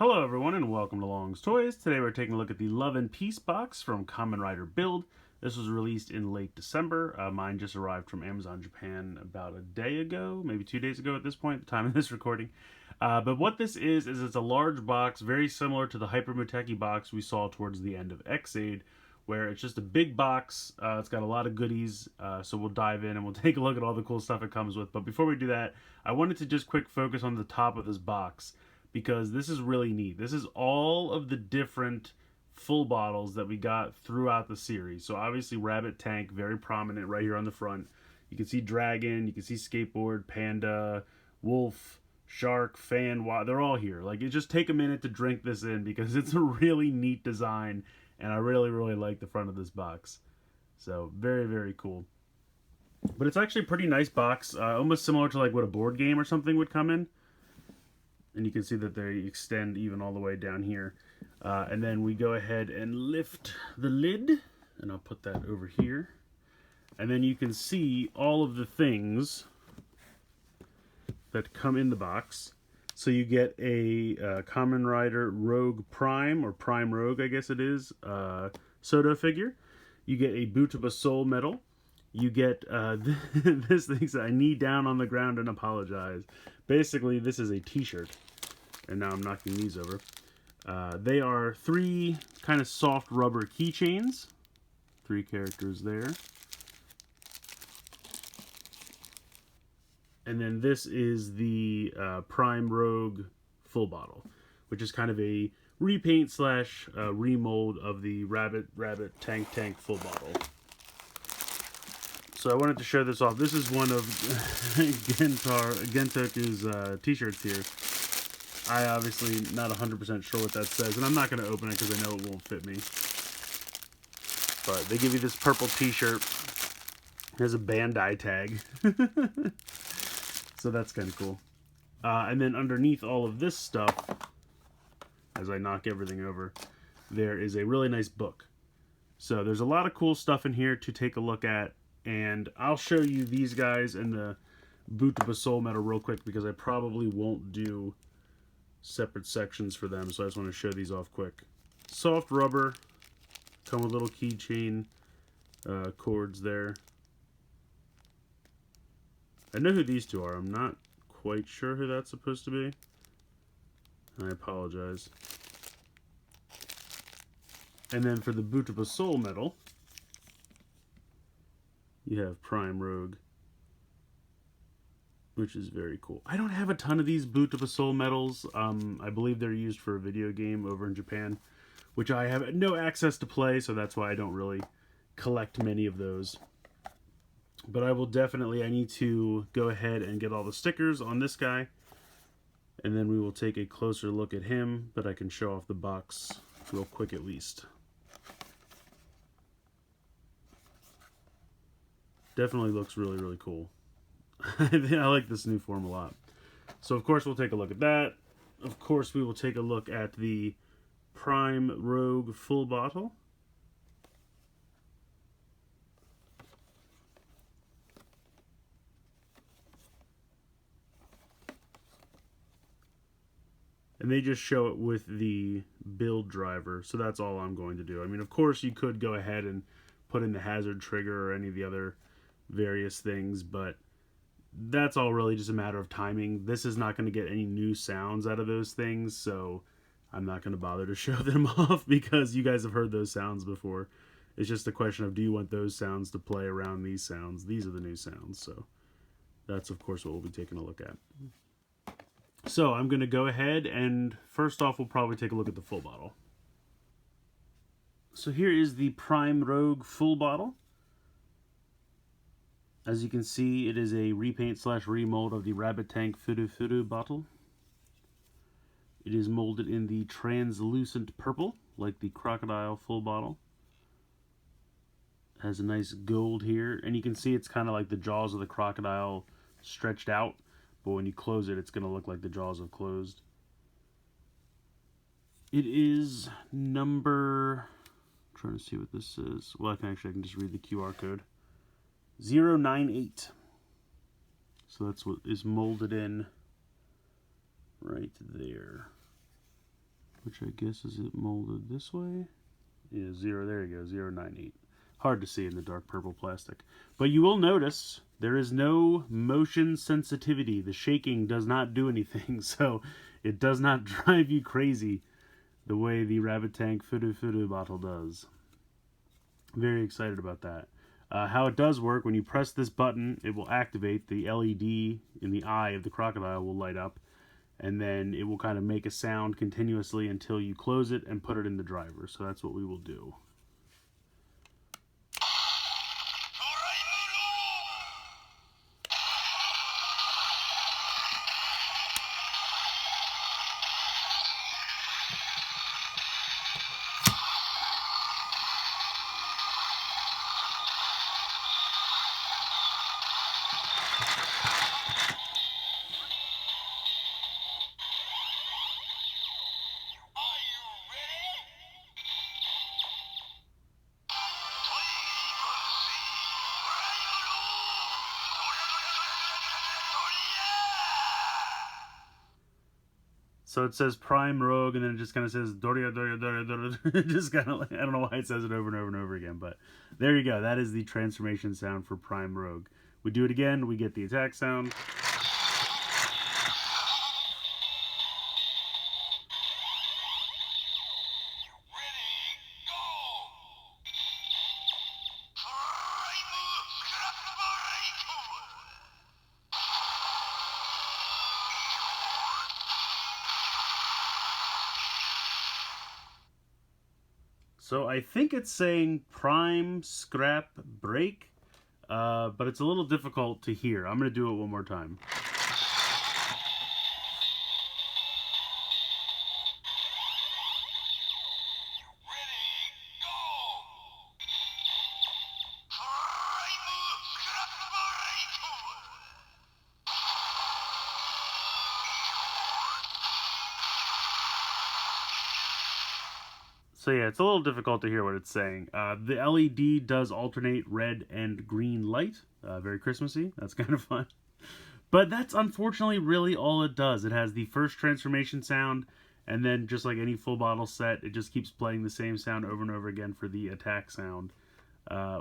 Hello everyone and welcome to Long's Toys. Today we're taking a look at the Love and Peace box from Kamen Rider Build. This was released in late December. Mine just arrived from Amazon Japan about a day ago, maybe 2 days ago at this point, the time of this recording. But what this is it's a large box, very similar to the Hyper Muteki box we saw towards the end of X-Aid, where it's just a big box. It's got a lot of goodies, so we'll dive in and we'll take a look at all the cool stuff it comes with. But before we do that, I wanted to just quick focus on the top of this box, because this is really neat. This is all of the different full bottles that we got throughout the series. So obviously Rabbit Tank, very prominent right here on the front. You can see Dragon, you can see Skateboard, Panda, Wolf, Shark, Fan, they're all here. Like, it just take a minute to drink this in because it's a really neat design, and I really like the front of this box. So very cool. But it's actually a pretty nice box, almost similar to like what a board game or something would come in. And you can see that they extend even all the way down here. And then we go ahead and lift the lid, and I'll put that over here. And then you can see all of the things that come in the box. So you get a Kamen Rider Rogue Prime, or Prime Rogue I guess it is, Soto figure. You get a Boot of a Soul medal. You get this thing that I knee down on the ground and apologize. Basically, this is a t-shirt. And now I'm knocking these over. They are 3 kind of soft rubber keychains. 3 characters there. And then this is the Prime Rogue full bottle, which is kind of a repaint slash remold of the Rabbit Tank full bottle. So I wanted to show this off. This is one of Gentoku's t-shirts here. I obviously not 100% sure what that says, and I'm not going to open it because I know it won't fit me. But they give you this purple t-shirt. There's a Bandai tag. So that's kind of cool. And then underneath all of this stuff, as I knock everything over, there is a really nice book. So there's a lot of cool stuff in here to take a look at. And I'll show you these guys and the Boot of a Soul medal real quick, because I probably won't do separate sections for them, so I just want to show these off quick. Soft rubber, come with little keychain cords there. I know who these two are. I'm not quite sure who that's supposed to be. I apologize. And then for the Boot of a Soul medal, you have Prime Rogue, which is very cool. I don't have a ton of these Boot of a Soul medals. I believe they're used for a video game over in Japan, which I have no access to play, so that's why I don't really collect many of those. But I will definitely, I need to go ahead and get all the stickers on this guy, and then we will take a closer look at him, but I can show off the box real quick at least. Definitely looks really cool. I like this new form a lot. So of course we'll take a look at that. Of course we will take a look at the Prime Rogue full bottle. And they just show it with the build driver, so that's all I'm going to do. I mean, of course you could go ahead and put in the hazard trigger or any of the other various things, but that's all really just a matter of timing. This is not going to get any new sounds out of those things, so I'm not going to bother to show them off because you guys have heard those sounds before. It's just a question of, do you want those sounds to play around these sounds? These are the new sounds, so that's of course what we'll be taking a look at. So I'm going to go ahead and first off we'll probably take a look at the full bottle. So here is the Prime Rogue full bottle. As you can see, it is a repaint slash remold of the Rabbit Tank Furu bottle. It is molded in the translucent purple, like the Crocodile full bottle. It has a nice gold here, and you can see it's kind of like the jaws of the crocodile stretched out, but when you close it, it's going to look like the jaws have closed. It is number, I'm trying to see what this is. Well, I can just read the QR code. 098. So that's what is molded in right there. which I guess is it molded this way? Yeah, 0, there you go, 098. Hard to see in the dark purple plastic. But you will notice there is no motion sensitivity. The shaking does not do anything, so it does not drive you crazy the way the Rabbit Tank Fudu Fudu bottle does. Very excited about that. How it does work, when you press this button, it will activate. The LED in the eye of the crocodile will light up, and then it will kind of make a sound continuously until you close it and put it in the driver. So that's what we will do. So it says Prime Rogue, and then it just kind of says Doria, Doria, Doria, Doria. It just kind of, I don't know why it says it over and over and over again, but there you go. That is the transformation sound for Prime Rogue. We do it again, we get the attack sound. So I think it's saying prime, scrap, break, but it's a little difficult to hear. I'm going to do it one more time. So yeah, it's a little difficult to hear what it's saying. The LED does alternate red and green light. Very Christmassy. That's kind of fun. But that's unfortunately really all it does. It has the first transformation sound, and then just like any full bottle set, it just keeps playing the same sound over and over again for the attack sound,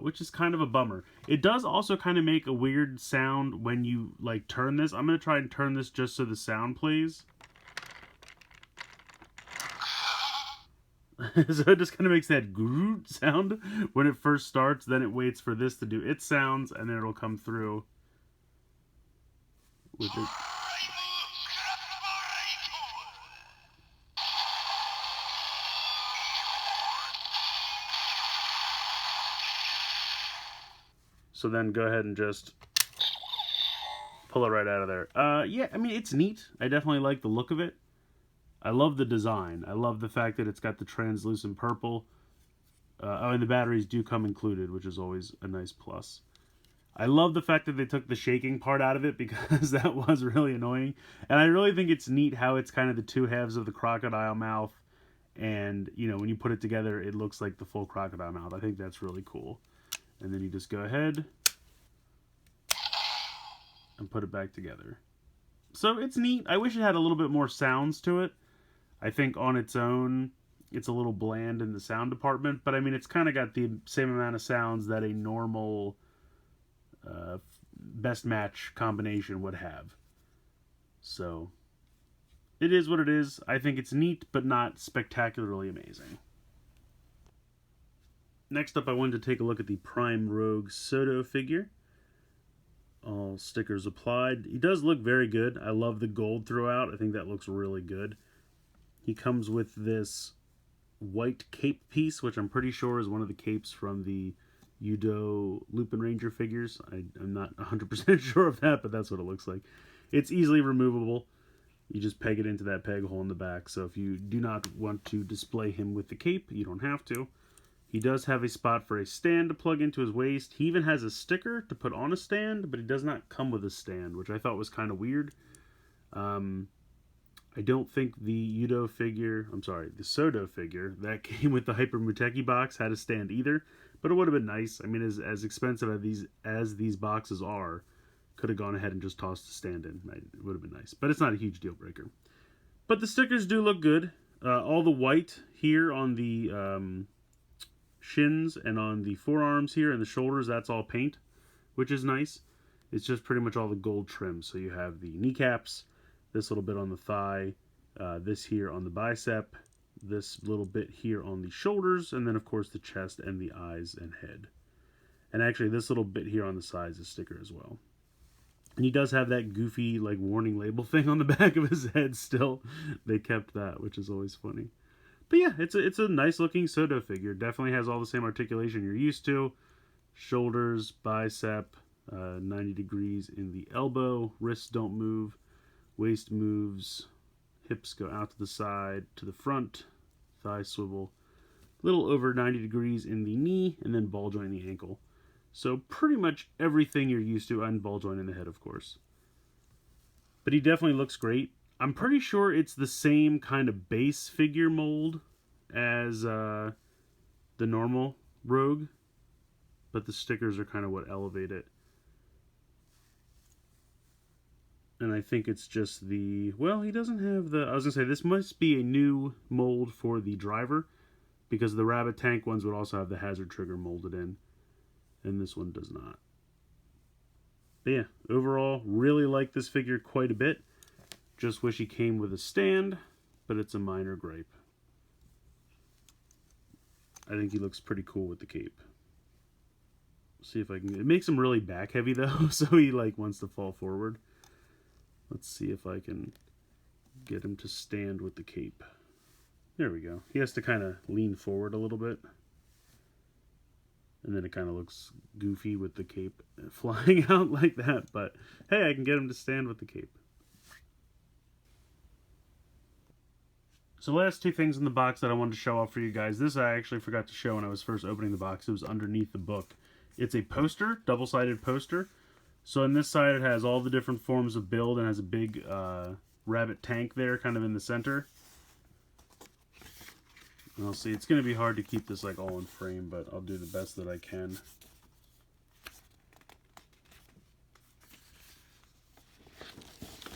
which is kind of a bummer. It does also kind of make a weird sound when you like turn this. I'm going to try and turn this just so the sound plays. So it just kind of makes that groot sound when it first starts, then it waits for this to do its sounds, and then it'll come through with it. So then go ahead and just pull it right out of there. Yeah, I mean, it's neat. I definitely like the look of it. I love the design. I love the fact that it's got the translucent purple. And the batteries do come included, which is always a nice plus. I love the fact that they took the shaking part out of it, because that was really annoying. And I really think it's neat how it's kind of the two halves of the crocodile mouth. And, you know, when you put it together, it looks like the full crocodile mouth. I think that's really cool. And then you just go ahead and put it back together. So it's neat. I wish it had a little bit more sounds to it. I think on its own, it's a little bland in the sound department, but I mean, it's kind of got the same amount of sounds that a normal best match combination would have. So it is what it is. I think it's neat, but not spectacularly amazing. Next up, I wanted to take a look at the Prime Rogue Soto figure. All stickers applied. He does look very good. I love the gold throughout. I think that looks really good. He comes with this white cape piece, which I'm pretty sure is one of the capes from the Yudo Lupin Ranger figures. I'm not 100% sure of that, but that's what it looks like. It's easily removable. You just peg it into that peg hole in the back. So if you do not want to display him with the cape, you don't have to. He does have a spot for a stand to plug into his waist. He even has a sticker to put on a stand, but it does not come with a stand, which I thought was kind of weird. I don't think the Yudo figure, the Soto figure that came with the Hyper Muteki box had a stand either, but it would have been nice. I mean, as expensive as these boxes are, could have gone ahead and just tossed a stand in. It would have been nice, but it's not a huge deal breaker. But the stickers do look good. All the white here on the shins and on the forearms here and the shoulders, that's all paint, which is nice. It's just pretty much all the gold trim. So you have the kneecaps, this little bit on the thigh, this here on the bicep, this little bit here on the shoulders, and then of course the chest and the eyes and head. And actually this little bit here on the side is a sticker as well. And he does have that goofy like warning label thing on the back of his head still. They kept that, which is always funny. But yeah, it's a nice looking Soto figure. Definitely has all the same articulation you're used to. Shoulders, bicep, 90 degrees in the elbow. Wrists don't move. Waist moves. Hips go out to the side, to the front. Thigh swivel. A little over 90 degrees in the knee, and then ball joint in the ankle. So pretty much everything you're used to, and ball joint in the head, of course. But he definitely looks great. I'm pretty sure it's the same kind of base figure mold as the normal Rogue, but the stickers are kind of what elevate it. And I think it's just the, well, he doesn't have the, I was going to say, this must be a new mold for the driver, because the Rabbit Tank ones would also have the hazard trigger molded in, and this one does not. But yeah, overall, really like this figure quite a bit. Just wish he came with a stand, but it's a minor gripe. I think he looks pretty cool with the cape. See if I can, it makes him really back heavy though, so he like wants to fall forward. Let's see if I can get him to stand with the cape. There we go. He has to kind of lean forward a little bit. And then it kind of looks goofy with the cape flying out like that. But hey, I can get him to stand with the cape. So last two things in the box that I wanted to show off for you guys. This I actually forgot to show when I was first opening the box. It was underneath the book. It's a poster, double-sided poster. So on this side it has all the different forms of build and has a big rabbit tank there kind of in the center. And I'll see, it's going to be hard to keep this like all in frame, but I'll do the best that I can.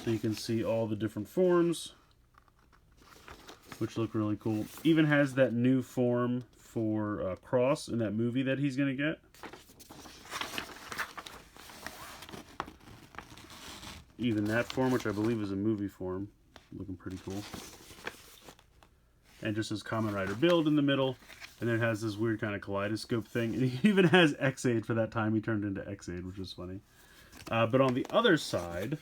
So you can see all the different forms, which look really cool. Even has that new form for Cross in that movie that he's going to get. Even that form, which I believe is a movie form, looking pretty cool. And just his Kamen Rider build in the middle, and then it has this weird kind of kaleidoscope thing. And he even has X-Aid for that time he turned into X-Aid, which is funny. But on the other side,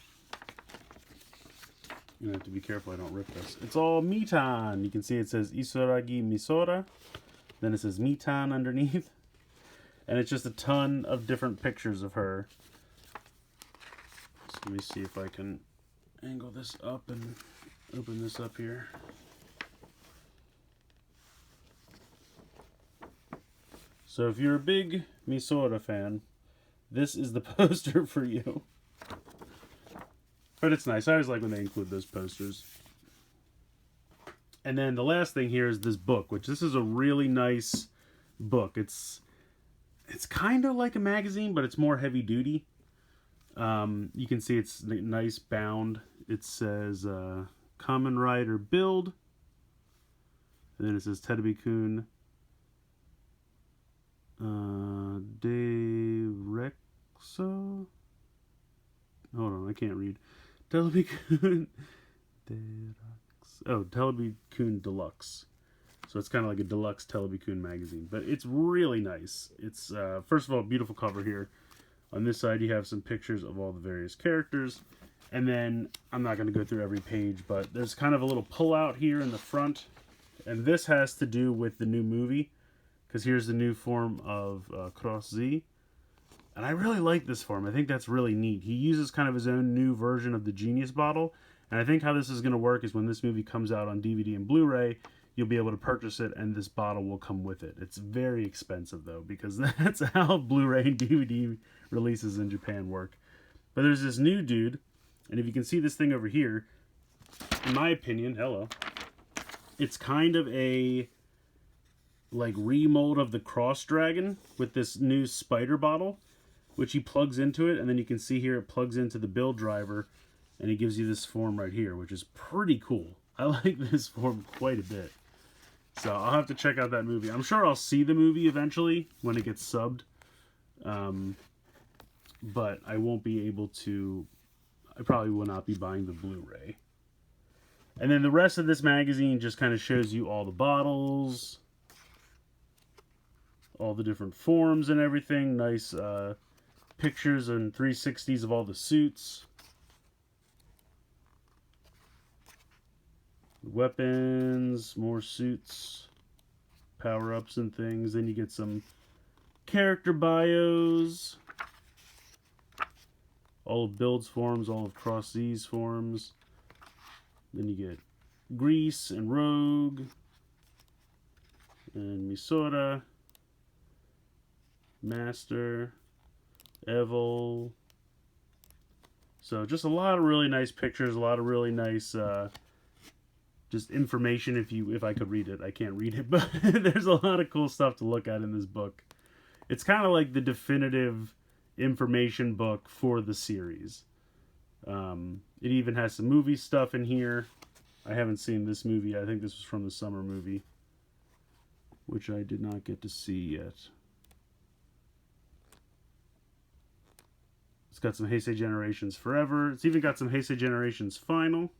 you have to be careful I don't rip this. It's all Mitan. You can see it says Isoragi Misora. Then it says Mitan underneath. And it's just a ton of different pictures of her. So let me see if I can angle this up and open this up here. So if you're a big Misora fan, this is the poster for you. But it's nice. I always like when they include those posters. And then the last thing here is this book, which this is a really nice book. It's kind of like a magazine, but it's more heavy duty. You can see it's nice bound. It says Kamen Rider Build. And then it says Terebi-kun Derexo. Hold on, I can't read. Terebi-kun Oh, Terebi-kun Deluxe. So it's kind of like a deluxe Terebi-kun magazine, but it's really nice. It's first of all, beautiful cover here. On this side, you have some pictures of all the various characters, and then I'm not going to go through every page, but there's kind of a little pull-out here in the front, and this has to do with the new movie, because here's the new form of Cross Z, and I really like this form. I think that's really neat. He uses kind of his own new version of the Genius bottle, and I think how this is going to work is when this movie comes out on DVD and Blu-ray, you'll be able to purchase it, and this bottle will come with it. It's very expensive, though, because that's how Blu-ray and DVD releases in Japan work. But there's this new dude, and if you can see this thing over here, in my opinion, hello, it's kind of a like remold of the Cross Dragon with this new spider bottle, which he plugs into it, and then you can see here it plugs into the build driver, and he gives you this form right here, which is pretty cool. I like this form quite a bit. So I'll have to check out that movie. I'm sure I'll see the movie eventually when it gets subbed. But I won't be able to... I probably will not be buying the Blu-ray. And then the rest of this magazine just kind of shows you all the bottles, all the different forms and everything. Nice pictures and 360s of all the suits. Weapons, more suits, power-ups and things. Then you get some character bios. All of Build's forms, all of Cross Z's forms. Then you get Grease and Rogue and Misora, Master, Evil. So just a lot of really nice pictures, a lot of really nice just information if I could read it. I can't read it, but there's a lot of cool stuff to look at in this book. It's kind of like the definitive information book for the series. It even has some movie stuff in here. I haven't seen this movie. I think this was from the summer movie, which I did not get to see yet. It's got some Heisei Generations Forever. It's even got some Heisei Generations Final.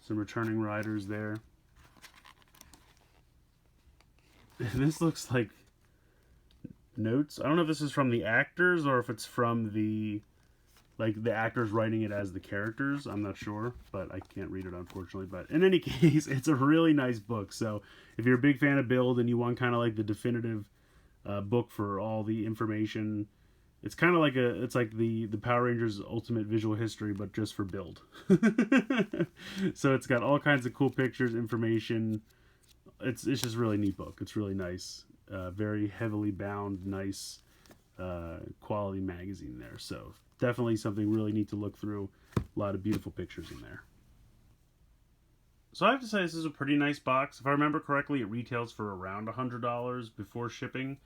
Some returning riders there. This looks like notes. I don't know if this is from the actors or if it's from the actors writing it as the characters. I'm not sure, but I can't read it unfortunately. But in any case, it's a really nice book. So if you're a big fan of Build and you want kind of like the definitive book for all the information, it's kind of like the Power Rangers Ultimate Visual History, but just for Build. So it's got all kinds of cool pictures, information. It's just a really neat book. It's really nice. Very heavily bound, nice quality magazine there. So definitely something really neat to look through. A lot of beautiful pictures in there. So I have to say this is a pretty nice box. If I remember correctly, it retails for around $100 before shipping.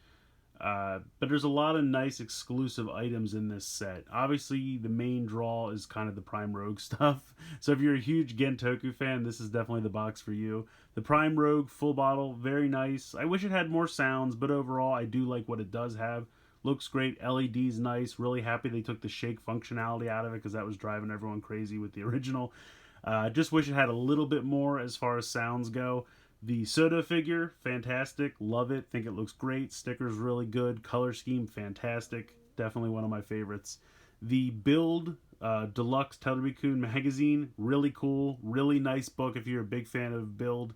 But there's a lot of nice exclusive items in this set. Obviously, the main draw is kind of the Prime Rogue stuff. So if you're a huge Gentoku fan, this is definitely the box for you. The Prime Rogue full bottle, very nice. I wish it had more sounds, but overall, I do like what it does have. Looks great. LED's nice. Really happy they took the shake functionality out of it because that was driving everyone crazy with the original. Just wish it had a little bit more as far as sounds go. The Soda figure, fantastic. Love it. Think it looks great. Stickers really good. Color scheme, fantastic. Definitely one of my favorites. The Build Deluxe Telerikun magazine, really cool. Really nice book if you're a big fan of Build.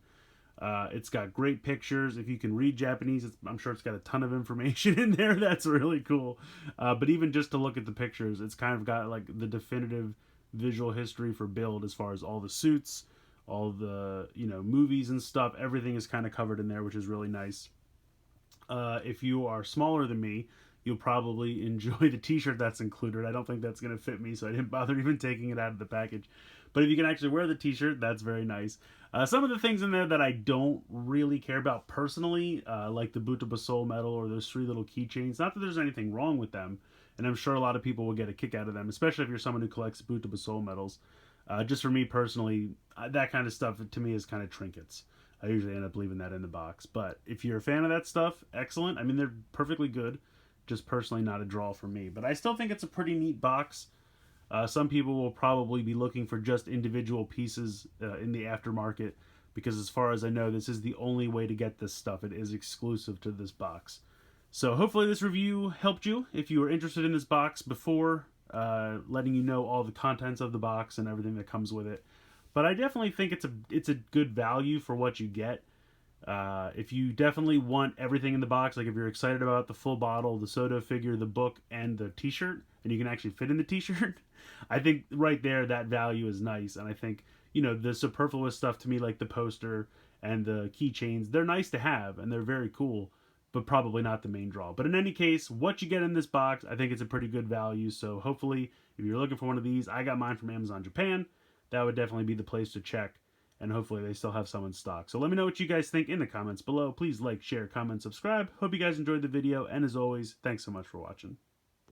It's got great pictures. If you can read Japanese, I'm sure it's got a ton of information in there. That's really cool. But even just to look at the pictures, it's kind of got like the definitive visual history for Build as far as all the suits, all the movies and stuff. Everything is kind of covered in there, which is really nice. If you are smaller than me, you'll probably enjoy the t-shirt that's included. I don't think that's going to fit me, so I didn't bother even taking it out of the package. But if you can actually wear the t-shirt, that's very nice. Some of the things in there that I don't really care about personally, like the Buta Basol medal or those 3 little keychains. Not that there's anything wrong with them, and I'm sure a lot of people will get a kick out of them, especially if you're someone who collects Buta Basol medals. Just for me personally, that kind of stuff to me is kind of trinkets. I usually end up leaving that in the box. But if you're a fan of that stuff, excellent. I mean, they're perfectly good. Just personally not a draw for me. But I still think it's a pretty neat box. Some people will probably be looking for just individual pieces in the aftermarket, because as far as I know, this is the only way to get this stuff. It is exclusive to this box. So hopefully this review helped you if you were interested in this box before, letting you know all the contents of the box and everything that comes with it. But I definitely think it's a good value for what you get. If you definitely want everything in the box, like if you're excited about the full bottle, the soda figure, the book, and the t-shirt, and you can actually fit in the t-shirt, I think right there that value is nice. And I think, the superfluous stuff to me, like the poster and the keychains, they're nice to have and they're very cool, but probably not the main draw. But in any case, what you get in this box, I think it's a pretty good value. So hopefully, if you're looking for one of these, I got mine from Amazon Japan. That would definitely be the place to check. And hopefully they still have some in stock. So let me know what you guys think in the comments below. Please like, share, comment, subscribe. Hope you guys enjoyed the video. And as always, thanks so much for watching.